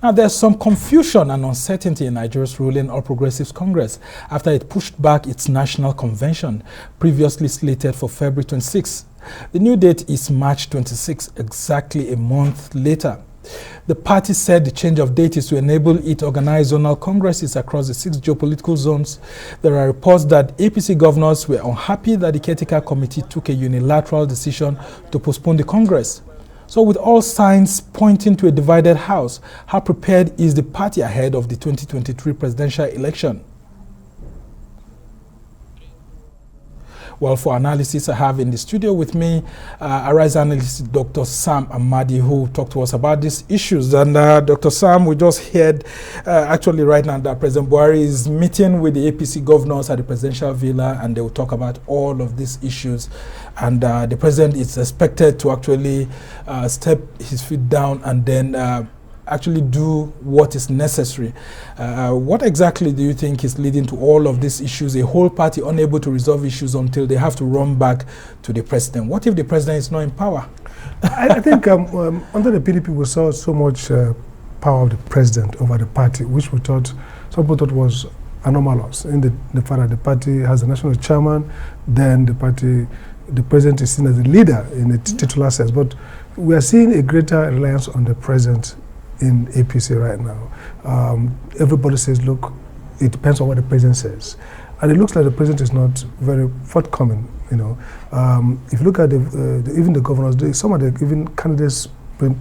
Now, there's some confusion and uncertainty in Nigeria's ruling All Progressives Congress after it pushed back its national convention, previously slated for February 26. The new date is March 26, exactly a month later. The party said the change of date is to enable it to organize zonal congresses across the 6 geopolitical zones. There are reports that APC governors were unhappy that the caretaker committee took a unilateral decision to postpone the Congress. So with all signs pointing to a divided house, how prepared is the party ahead of the 2023 presidential election? Well, for analysis, I have in the studio with me Arise analyst Dr. Sam Amadi, who talked to us about these issues. And Dr. Sam, we just heard actually right now that President Buhari is meeting with the APC governors at the presidential villa, and they will talk about all of these issues. And the president is expected to actually step his feet down and then actually do what is necessary. What exactly do you think is leading to all of these issues, a whole party unable to resolve issues until they have to run back to the president? What if the president is not in power? I think under the PDP we saw so much power of the president over the party, which we thought, some people thought was anomalous, in the fact that the party has a national chairman, then the president is seen as a leader in a titular sense. But we are seeing a greater reliance on the president in APC right now. Everybody says, look, it depends on what the president says. And it looks like the president is not very forthcoming, you know. If you look at even the governors, some of the even candidates,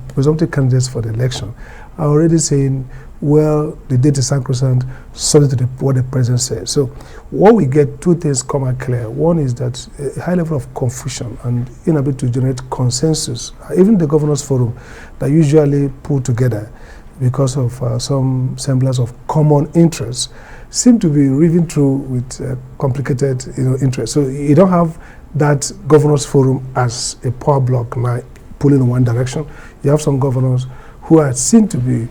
presumptive candidates for the election, are already saying, well, the date is sacrosanct, subject to what the president says. So what we get, two things come out clear. One is that a high level of confusion and inability to generate consensus. Even the governors forum that usually pull together because of some semblance of common interests seem to be riven through with complicated interests. So you don't have that governors forum as a power block now pulling in one direction. You have some governors who are seen to be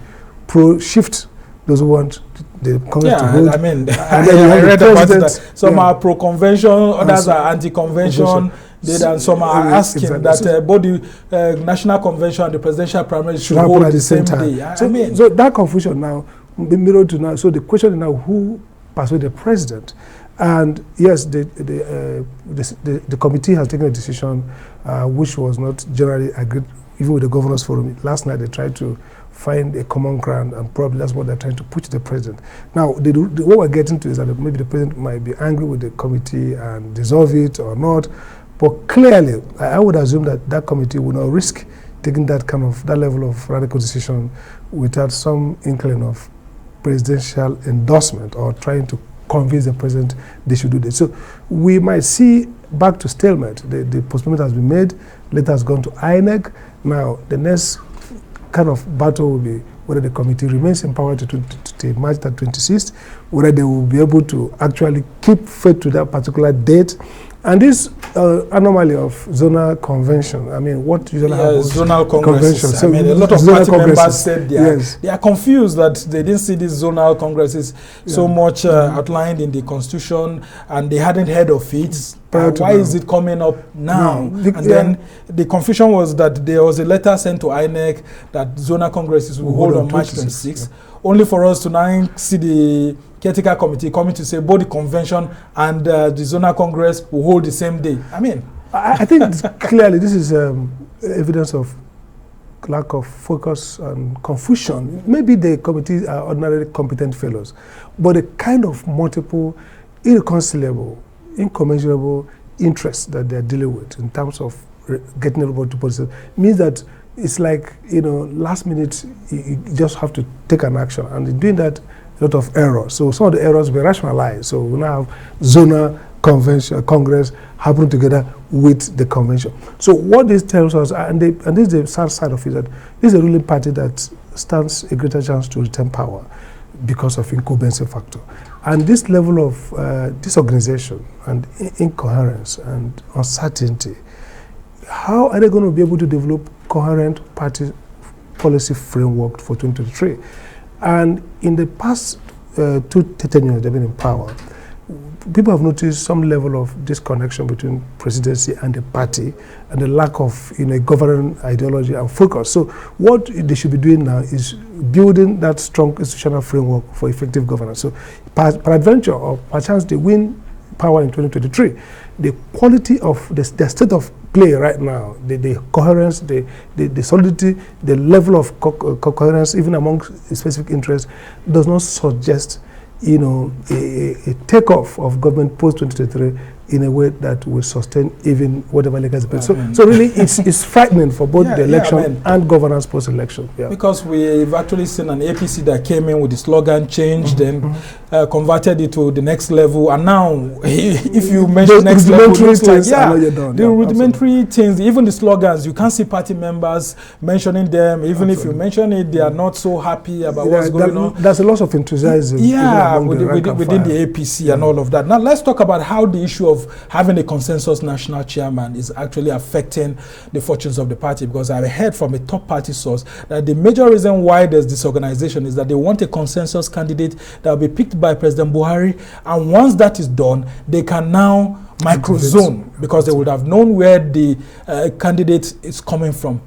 pro-shift, those who want the Congress to hold. I mean, I read about that. Some are pro-convention, others are anti-convention. And some are asking that both the National Convention and the presidential primary should hold at the same day. So that confusion now, be mirrored to now. So the question is now who persuaded the president? And yes, the committee has taken a decision which was not generally agreed, even with the governors forum. Last night they tried to find a common ground, and probably that's what they're trying to push the president. Now, what we're getting to is that maybe the president might be angry with the committee and dissolve it or not. But clearly, I would assume that that committee would not risk taking that level of radical decision without some inkling of presidential endorsement or trying to convince the president they should do this. So we might see back to stalemate. The postponement has been made, letter has gone to INEC. Now, the next kind of battle will be whether the committee remains in power to March 26th, whether they will be able to actually keep faith to that particular date. And this anomaly of zonal convention, I mean, what usually happens? Zonal congresses. So I mean, a lot of party members said they are confused that they didn't see these zonal congresses so much outlined in the Constitution, and they hadn't heard of it. Why is it coming up now? And then the confusion was that there was a letter sent to INEC that zonal congresses will hold on March 26th, only for us to now see the caretaker committee coming to say both the convention and the zonal congress will hold the same day. I mean, I think clearly this is evidence of lack of focus and confusion. Maybe the committees are ordinarily competent fellows, but the kind of multiple, irreconcilable, incommensurable interests that they're dealing with in terms of getting everybody to policy means that it's like, last minute you just have to take an action, and in doing that, a lot of errors. So some of the errors were rationalized. So we now have zonal convention, Congress happening together with the convention. So what this tells us, and this is the sad side of it, that this is a ruling party that stands a greater chance to retain power because of incumbency factor. And this level of disorganization and incoherence and uncertainty, how are they going to be able to develop coherent party policy framework for 2023? And in the past 2 tenures they've been in power, people have noticed some level of disconnection between presidency and the party, and the lack of governing ideology and focus. So what they should be doing now is building that strong institutional framework for effective governance. So peradventure, or perchance they win power in 2023, the quality of the state of play right now, the coherence, the solidity, the level of coherence, even among specific interests, does not suggest a takeoff of government post-2023 in a way that will sustain even whatever legacy. So really, it's frightening for both the election and governance post-election. Yeah. Because we've actually seen an APC that came in with the slogan change, then converted it to the next level, and now if you mention next level, the rudimentary things, even the slogans, you can't see party members mentioning them. Even if you mention it, they are not so happy about what's going on. There's a lot of enthusiasm. Within the APC and all of that. Now let's talk about how the issue of having a consensus national chairman is actually affecting the fortunes of the party, because I heard from a top party source that the major reason why there's disorganization is that they want a consensus candidate that will be picked by President Buhari, and once that is done, they can now micro-zone, because they would have known where the candidate is coming from.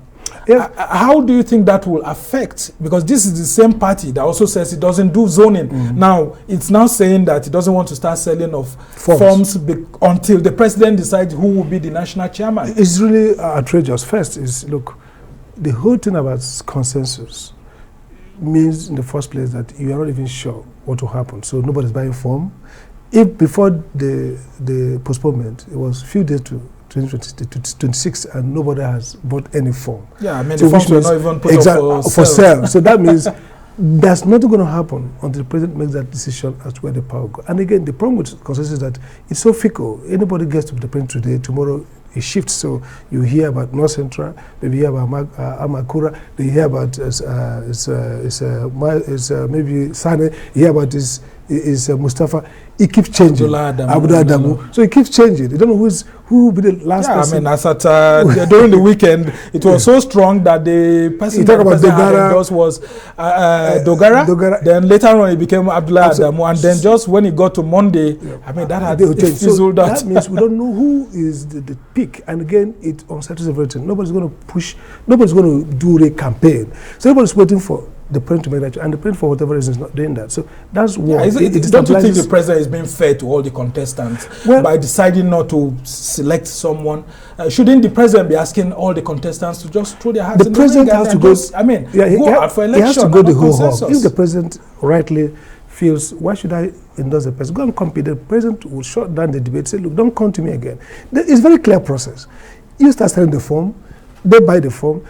Yeah. How do you think that will affect? Because this is the same party that also says it doesn't do zoning. Now, it's now saying that it doesn't want to start selling of forms until the president decides who will be the national chairman. It's really outrageous. First is, look, the whole thing about consensus means in the first place that you are not even sure what will happen. So nobody's buying form. If before the postponement, it was a few days to 2026, and nobody has bought any form. Yeah, I mean, the forms were not even put up for sale. So that means there's nothing going to happen until the president makes that decision as to where the power goes. And again, the problem with consensus is that it's so fickle. Anybody gets to the president today, tomorrow it shifts. So you hear about North Central, maybe you hear about Amakura, you hear about maybe Sane, you hear about is Mustafa. It keeps changing. Abdullah Adamu. So it keeps changing. You don't know who will be the last person. I mean, as at during the weekend, it was so strong that the person that was Dogara. Then later on, it became Abdullah Adamu, and then just when it got to Monday, I mean, that had fizzled out. That means we don't know who is the pick, and again, it unsettles everything. Nobody's going to push. Nobody's going to do a campaign. So everybody's waiting for the president to make that, and the president, for whatever reason, is not doing that. So that's what. Don't you think the president is being fair to all the contestants by deciding not to select someone? Shouldn't the president be asking all the contestants to just throw their hats in the ring? The president has to go. Go out for election. He has to go the whole hog. If the president rightly feels, why should I endorse the president? Go and compete. The president will shut down the debate. Say, look, don't come to me again. It's a very clear process. You start selling the form. They buy the form.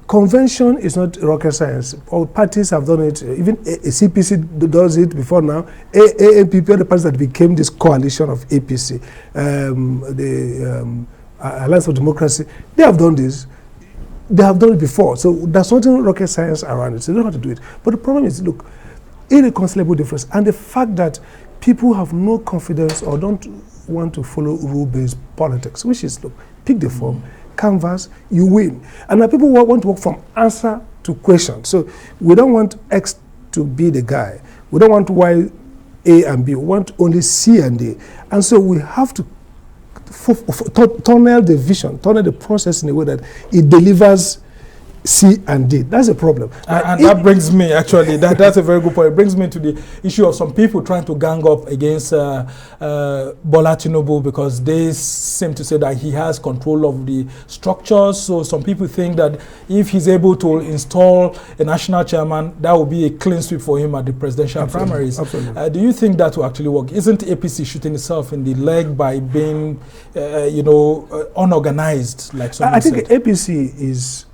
Convention is not rocket science. All parties have done it. Even a CPC does it before now. ANPP, the parties that became this coalition of APC, the Alliance for Democracy, they have done this. They have done it before. So there's nothing rocket science around it. So they don't have to do it. But the problem is, look, irreconcilable difference. And the fact that people have no confidence or don't want to follow rule-based politics, which is, look, pick the form, canvas, you win. And now people want to work from answer to question. So we don't want X to be the guy. We don't want Y, A, and B. We want only C and D. And so we have to tunnel the vision, tunnel the process in a way that it delivers C and D. That's a problem. And that brings me, actually, that's a very good point. It brings me to the issue of some people trying to gang up against Bola Tinubu, because they seem to say that he has control of the structures. So some people think that if he's able to install a national chairman, that will be a clean sweep for him at the presidential primaries. Absolutely. Do you think that will actually work? Isn't APC shooting itself in the leg by being, unorganized, like someone said? I think APC is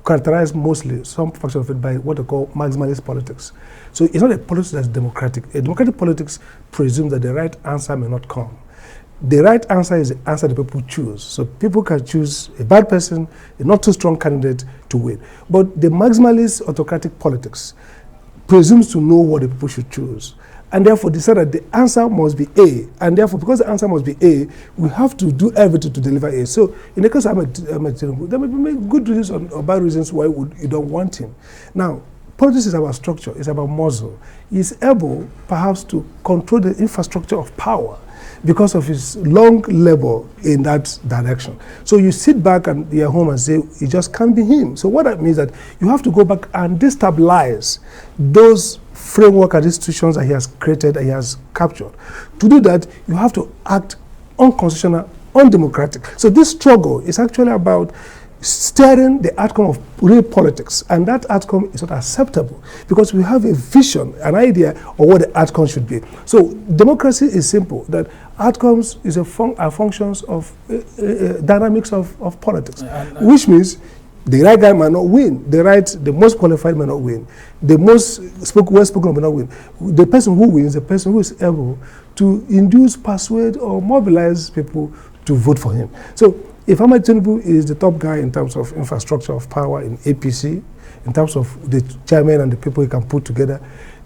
characterized mostly, some fraction of it, by what they call maximalist politics. So it's not a politics that's democratic. A democratic politics presumes that the right answer may not come. The right answer is the answer the people choose. So people can choose a bad person, a not too strong candidate to win. But the maximalist autocratic politics presumes to know what the people should choose, and therefore decide that the answer must be A. And therefore, because the answer must be A, we have to do everything to deliver A. So in the case of Ahmed Tinubu, there may be good reasons or bad reasons why you don't want him. Now, Politics is about structure, it's about muscle. He's able, perhaps, to control the infrastructure of power because of his long labor in that direction. So you sit back and you're home and say, it just can't be him. So what that means that you have to go back and destabilize those framework and institutions that he has created and he has captured. To do that, you have to act unconstitutional, undemocratic. So this struggle is actually about steering the outcome of real politics, and that outcome is not acceptable because we have a vision, an idea of what the outcome should be. So democracy is simple, that outcomes is are functions of dynamics of politics, which means the right guy might not win, the most qualified might not win, the most well-spoken might not win. The person who wins, the person who is able to induce, persuade, or mobilize people to vote for him. So if Ahmed Tinubu is the top guy in terms of infrastructure of power in APC, in terms of the chairman and the people he can put together,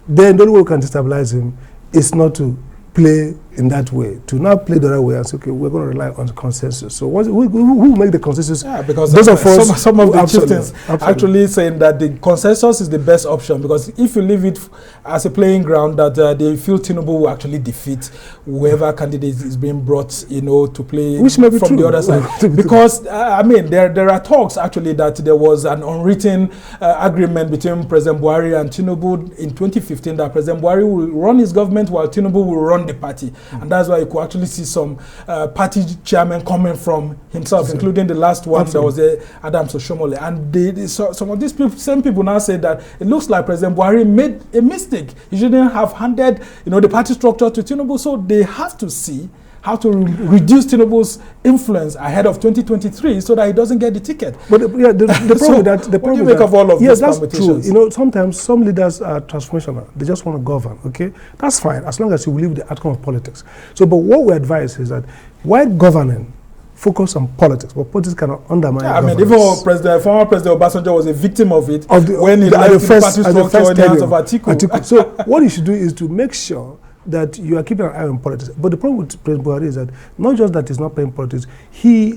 then the only way we can destabilize him is not to play in that way, to now play the other way and say, okay, we're going to rely on the consensus. So who will make the consensus? Yeah, because those of us, some of the chieftains actually saying that the consensus is the best option, because if you leave it as a playing ground, that they feel Tinubu will actually defeat whoever candidate is being brought, you know, to play which may be from true. The other side. Because I mean, there are talks actually that there was an unwritten agreement between President Buhari and Tinubu in 2015 that President Buhari will run his government while Tinubu will run the party. And that's why you could actually see some party chairman coming from himself, including the last one that was Adams Oshomole. And some of these people, same people now say that it looks like President Buhari made a mistake. He shouldn't have handed, you know, the party structure to Tinubu. So they have to see how to reduce Tinubu's influence ahead of 2023 so that he doesn't get the ticket. But the problem so with that, the what do you problem make of all of yes, these that's permutations? true. You know, sometimes some leaders are transformational. They just want to govern, okay? That's fine, as long as you believe the outcome of politics. So, but what we advise is that while governing, focus on politics, but politics cannot undermine I mean, even former President Obasanjo was a victim of it when he left the party structure in the hands of Atiku. So what you should do is to make sure that you are keeping an eye on politics. But the problem with President Buhari is that not just that he's not playing politics, he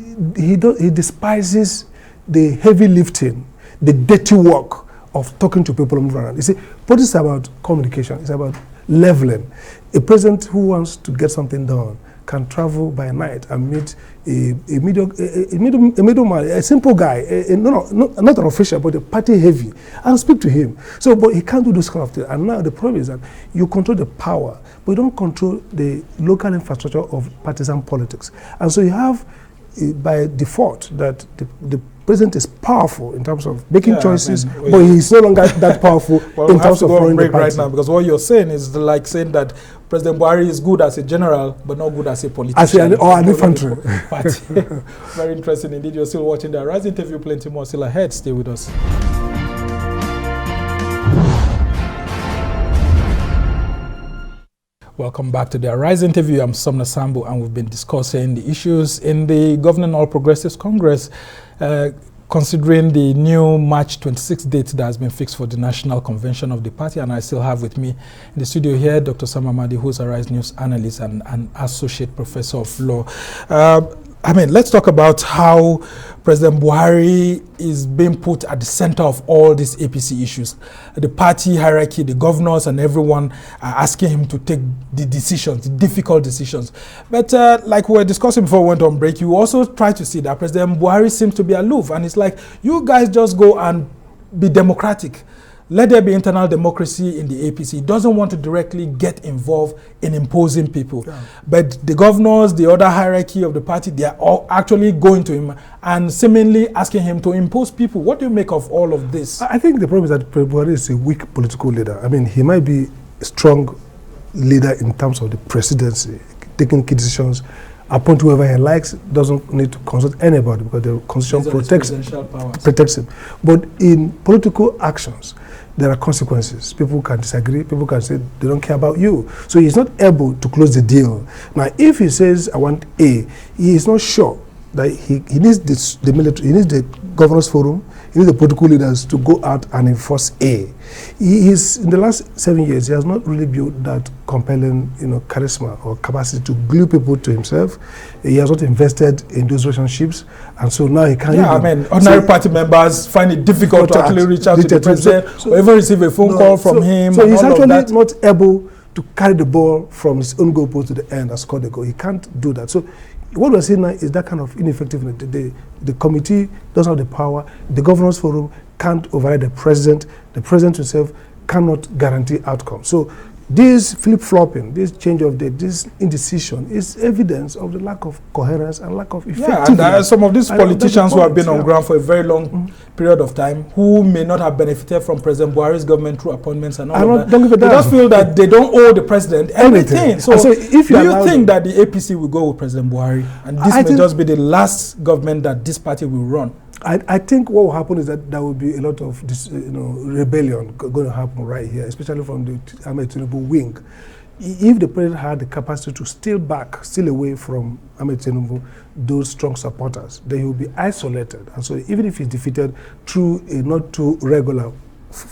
despises the heavy lifting, the dirty work of talking to people moving around. You see, politics is about communication, it's about leveling. A president who wants to get something done can travel by night and meet a middleman, a simple guy, not an official, but a party heavy, and speak to him. So, but he can't do this kind of thing. And now the problem is that you control the power, but you don't control the local infrastructure of partisan politics. And so you have, by default, that the president is powerful in terms of making choices, but he's no longer that powerful in terms of running the party. Right now, because what you're saying is like saying that President Buhari is good as a general, but not good as a politician. Or an infantry. Very interesting indeed. You're still watching the Arise interview. Plenty more still ahead. Stay with us. Welcome back to the Arise interview. I'm Somna Sambu, and we've been discussing the issues in the Governing All Progressives Congress, considering the new March 26th date that has been fixed for the National Convention of the party. And I still have with me in the studio here Dr. Sam Amadi, who's a Arise News analyst and an associate professor of law. I mean, let's talk about how President Buhari is being put at the center of all these APC issues. The party hierarchy, the governors and everyone are asking him to take the decisions, the difficult decisions. But like we were discussing before we went on break, you also try to see that President Buhari seems to be aloof. And it's like, you guys just go and be democratic. Let there be internal democracy in the APC. He doesn't want to directly get involved in imposing people. Yeah. But the governors, the other hierarchy of the party, they are all actually going to him and seemingly asking him to impose people. What do you make of all of this? I think the problem is that Buhari is a weak political leader. I mean, he might be a strong leader in terms of the presidency, taking key decisions, appoint whoever he likes, doesn't need to consult anybody because the constitution protects him. But in political actions, there are consequences. People can disagree. People can say they don't care about you. So he's not able to close the deal. Now, if he says, I want A, he is not sure that he needs the military, he needs the governors forum, he needs the political leaders to go out and enforce A. He is, in the last 7 years, he has not really built that compelling, charisma or capacity to glue people to himself. He has not invested in those relationships, and so now he can't. Yeah, I mean, ordinary party members find it difficult to actually reach out to the president, or even receive a phone call from him. So he's actually not able to carry the ball from his own goalpost to the end and score the goal. He can't do that. So what we're seeing now is that kind of ineffectiveness. The committee doesn't have the power. The governors forum can't override the president. The president himself cannot guarantee outcome. So this flip-flopping, this change of date, this indecision is evidence of the lack of coherence and lack of effectiveness. Yeah, and some of these politicians who have been on ground for a very long period of time, who may not have benefited from President Buhari's government through appointments and all of that, they just feel that they don't owe the president anything. So if do you think that the APC will go with President Buhari, and this may just be the last government that this party will run? I think what will happen is that there will be a lot of this, rebellion going to happen right here, especially from the Ahmed Tinubu wing. If the president had the capacity to steal away from Ahmed Tinubu, those strong supporters, then he will be isolated. And so even if he's defeated through a not too regular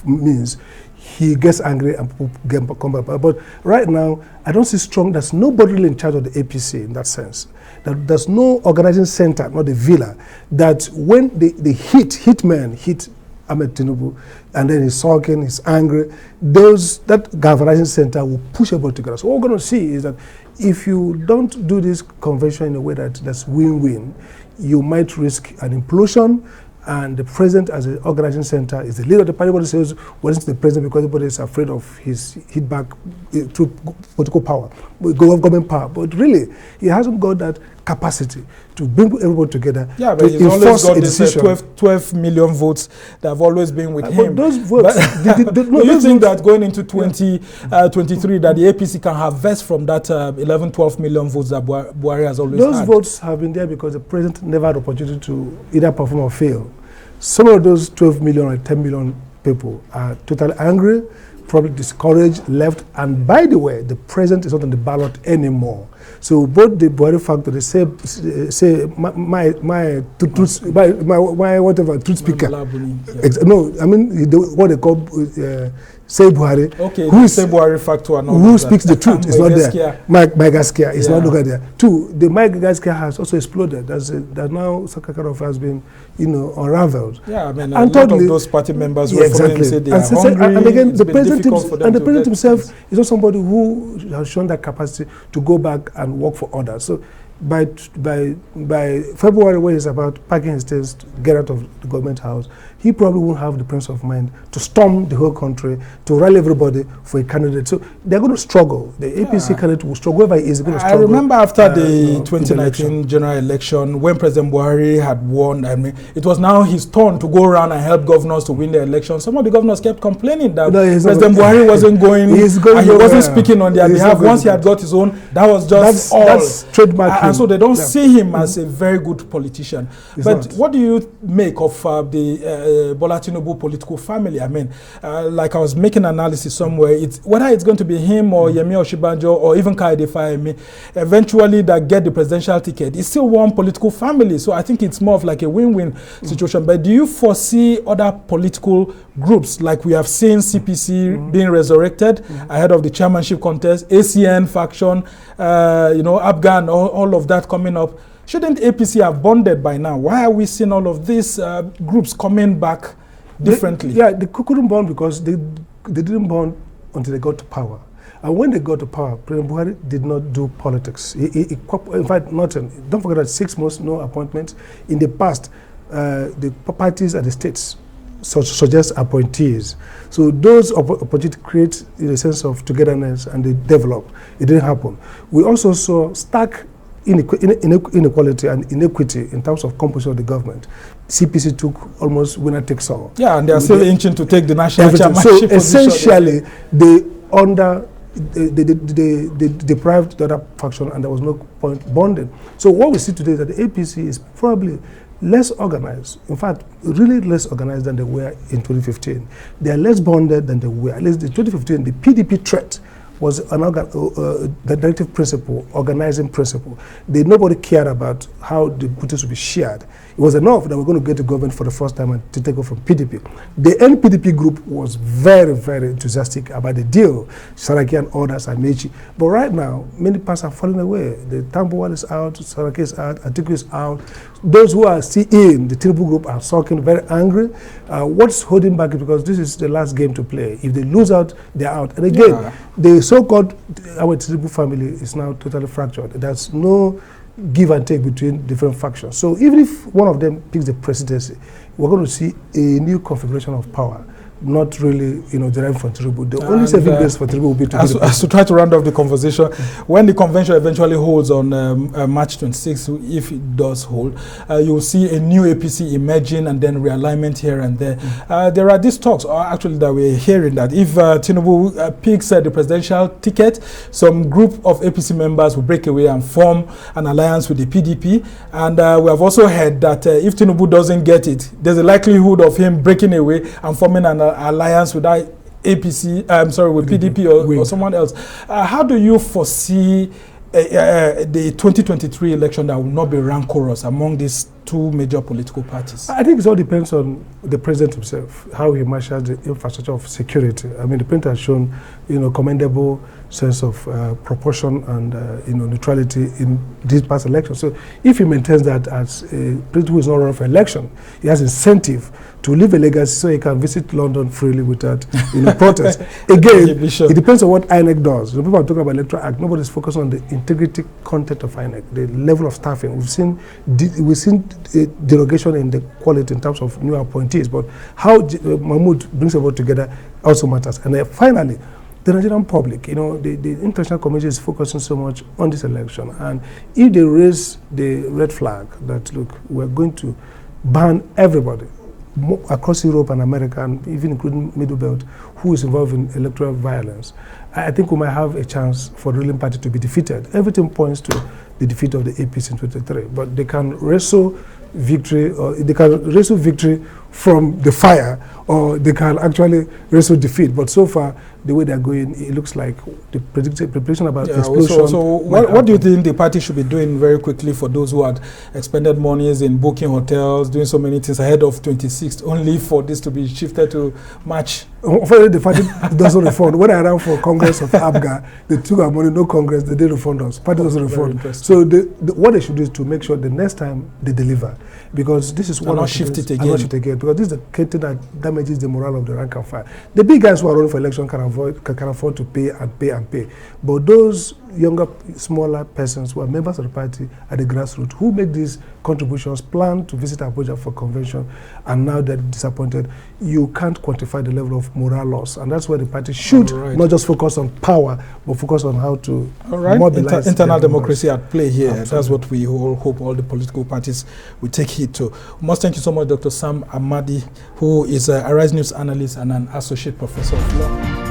means, he gets angry and people come back. But right now, I don't see there's nobody really in charge of the APC in that sense. There's no organizing center, not the villa, that when the hitmen hit Ahmed Tinubu, and then he's sulking, he's angry, that galvanizing center will push everybody together. So what we're going to see is that if you don't do this convention in a way that's win-win, you might risk an implosion. And the president, as an organizing center, is the leader of the party. Everybody says, well, it's the president because everybody is afraid of his hit back through political power, government power. But really, he hasn't got that capacity to bring everybody together. Yeah, but he's always got this 12 million votes that have always been with him. But those votes, do you think that going into 2023, that the APC can harvest from that 11, 12 million votes that Buhari has always had? Those votes have been there because the president never had the opportunity to either perform or fail. Some of those 12 million or 10 million people are totally angry, probably discouraged, left, and by the way, the president is not on the ballot anymore. So both the Buhari factor, they say my whatever truth speaker. No, I mean what they call say Buhari. Okay, who say Buhari factor and all who speaks the truth is not there. Mike Gaskia is not located there. Two, the Mike Gaskia has also exploded. That now Sakakarov has been, unraveled. Yeah, I mean, a lot of those party members were exactly. Say they are hungry. And again, the president himself is not somebody who has shown that capacity to go back and work for others. So by February, when it's about packing his things to get out of the government house, he probably won't have the presence of mind to storm the whole country, to rally everybody for a candidate. So they're going to struggle. The APC candidate will struggle. Whoever is going to struggle. I remember after the 2019 general election, when President Buhari had won, I mean, it was now his turn to go around and help governors to win the election. Some of the governors kept complaining that President Buhari wasn't going, and he wasn't speaking on their behalf. Once he had got his own, that was just that's trademark. And so they don't see him as a very good politician. But what do you make of the Bola Tinubu political family? I mean, like I was making analysis somewhere, whether it's going to be him or Yemi Oshibanjo or even Kaide Fayemi, eventually that get the presidential ticket, it's still one political family. So I think it's more of like a win-win situation. But do you foresee other political groups, like we have seen CPC being resurrected ahead of the chairmanship contest, ACN faction, Afghan, all of that coming up? Shouldn't APC have bonded by now? Why are we seeing all of these groups coming back differently? They couldn't bond because they didn't bond until they got to power. And when they got to power, President Buhari did not do politics. In fact, nothing. Don't forget that 6 months, no appointments. In the past, the parties and the states suggest appointees. So those opportunities create a sense of togetherness and they develop. It didn't happen. We also saw stark inequality and inequity in terms of composition of the government. CPC took almost winner takes all. Yeah, and they are still inching to take the national chairmanship position. So essentially, they deprived the other faction, and there was no point bonding. So what we see today is that the APC is probably less organized. In fact, really less organized than they were in 2015. They are less bonded than they were. At least in 2015, the PDP threat was the directive principle, organizing principle. Nobody cared about how the booty would be shared. It was enough that we're going to get to government for the first time and to take over from PDP. The NPDP group was very, very enthusiastic about the deal. Saraki and others, Amechi. But right now, many parts are falling away. The Tambuwal is out, Saraki is out, Atiku is out. Those who are still in the Tinubu group are sulking, very angry. What's holding back is because this is the last game to play. If they lose out, they're out. And again, the so-called our Tinubu family is now totally fractured. There's no give and take between different factions. So even if one of them picks the presidency, we're going to see a new configuration of power, not really, derived from Tinubu. The only saving grace for Tinubu will be to as to try to round off the conversation, when the convention eventually holds on March 26th, if it does hold, you will see a new APC emerging and then realignment here and there. There are these talks, actually, that we're hearing that if Tinubu picks the presidential ticket, some group of APC members will break away and form an alliance with the PDP. And we have also heard that if Tinubu doesn't get it, there's a likelihood of him breaking away and forming an alliance with that APC, with PDP or someone else. How do you foresee the 2023 election that will not be rancorous among these two major political parties? I think it all depends on the president himself, how he marshals the infrastructure of security. I mean, the president has shown, commendable sense of proportion and, neutrality in these past elections. So if he maintains that as a president who is not running for election, he has incentive to leave a legacy so he can visit London freely without, protest. Again, it depends on what INEC does. People are talking about Electoral Act. Nobody's focused on the integrity content of INEC, the level of staffing. We've seen derogation in the quality in terms of new appointees, but how Mahmoud brings everyone together also matters. And then finally, the Nigerian public, the international community is focusing so much on this election. And if they raise the red flag that, look, we're going to ban everybody across Europe and America, and even including Middle Belt, who is involved in electoral violence, I think we might have a chance for the ruling party to be defeated. Everything points to the defeat of the APC in 2023, but they can wrestle victory, or they can wrestle victory from the fire, or they can actually wrestle defeat. But so far, the way they're going, it looks like the prediction about explosion. So what do you think the party should be doing very quickly for those who had expended monies in booking hotels, doing so many things ahead of 26th, only for this to be shifted to March? Unfortunately, the party doesn't refund. When I ran for Congress of ABGA, they took our money, no Congress, they didn't refund us. Party doesn't refund. So what they should do is to make sure the next time they deliver, because this is one of the things. And not shift again, because this is the thing that damages the morale of the rank and file. The big guys who are running for election can afford to pay and pay and pay. But those younger, smaller persons who are members of the party at the grassroots, who make these contributions, plan to visit Abuja for convention, and now they're disappointed, you can't quantify the level of morale loss. And that's where the party should not just focus on power, but focus on how to mobilize internal democracy at play here. Absolutely. That's what we all hope all the political parties will take heed to. We must thank you so much, Dr. Sam Amadi, who is a Arise News analyst and an associate professor of law.